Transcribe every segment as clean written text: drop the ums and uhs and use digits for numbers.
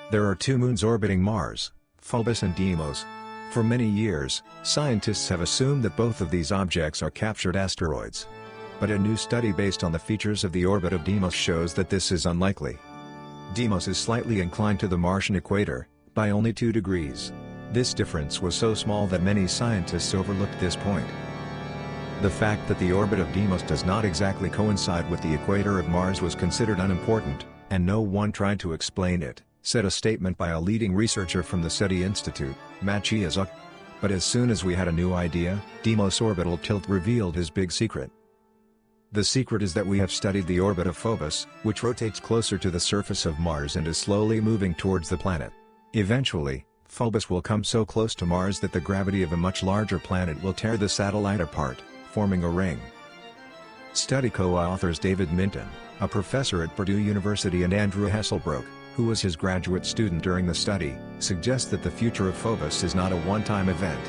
There are two moons orbiting Mars, Phobos and Deimos. For many years, scientists have assumed that both of these objects are captured asteroids. But a new study based on the features of the orbit of Deimos shows that this is unlikely. Deimos is slightly inclined to the Martian equator, by only 2 degrees. This difference was so small that many scientists overlooked this point. The fact that the orbit of Deimos does not exactly coincide with the equator of Mars was considered unimportant, and no one tried to explain it, said a statement by a leading researcher from the SETI Institute, Matiya Zuk. But as soon as we had a new idea, Deimos' orbital tilt revealed his big secret. The secret is that we have studied the orbit of Phobos, which rotates closer to the surface of Mars and is slowly moving towards the planet. Eventually, Phobos will come so close to Mars that the gravity of a much larger planet will tear the satellite apart, forming a ring. Study co-authors David Minton, a professor at Purdue University, and Andrew Hesselbrook, who was his graduate student during the study, suggest that the future of Phobos is not a one-time event.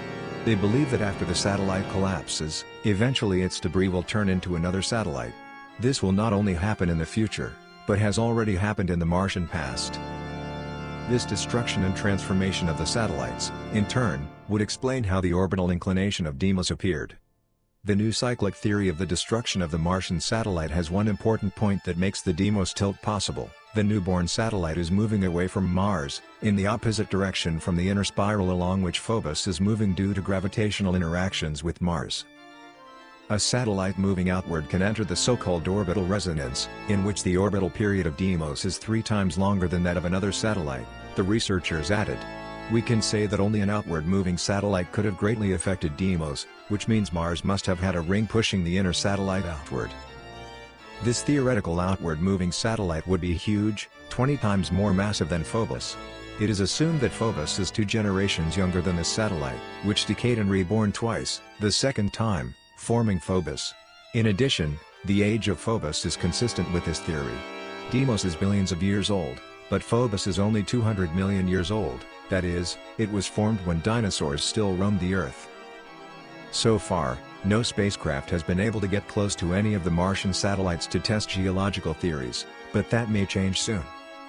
They believe that after the satellite collapses, eventually its debris will turn into another satellite. This will not only happen in the future, but has already happened in the Martian past. This destruction and transformation of the satellites, in turn, would explain how the orbital inclination of Deimos appeared. The new cyclic theory of the destruction of the Martian satellite has one important point that makes the Deimos tilt possible. The newborn satellite is moving away from Mars, in the opposite direction from the inner spiral along which Phobos is moving due to gravitational interactions with Mars. A satellite moving outward can enter the so-called orbital resonance, in which the orbital period of Deimos is 3 times longer than that of another satellite, the researchers added. We can say that only an outward moving satellite could have greatly affected Deimos, which means Mars must have had a ring pushing the inner satellite outward. This theoretical outward moving satellite would be huge, 20 times more massive than Phobos. It is assumed that Phobos is 2 generations younger than this satellite, which decayed and reborn twice, the second time, forming Phobos. In addition, the age of Phobos is consistent with this theory. Deimos is billions of years old, but Phobos is only 200 million years old, that is, it was formed when dinosaurs still roamed the Earth. So far, no spacecraft has been able to get close to any of the Martian satellites to test geological theories, but that may change soon.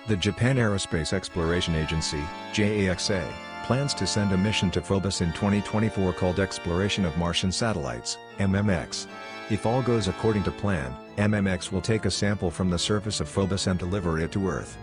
The Japan Aerospace Exploration Agency, JAXA, plans to send a mission to Phobos in 2024 called Exploration of Martian Satellites, MMX. If all goes according to plan, MMX will take a sample from the surface of Phobos and deliver it to Earth.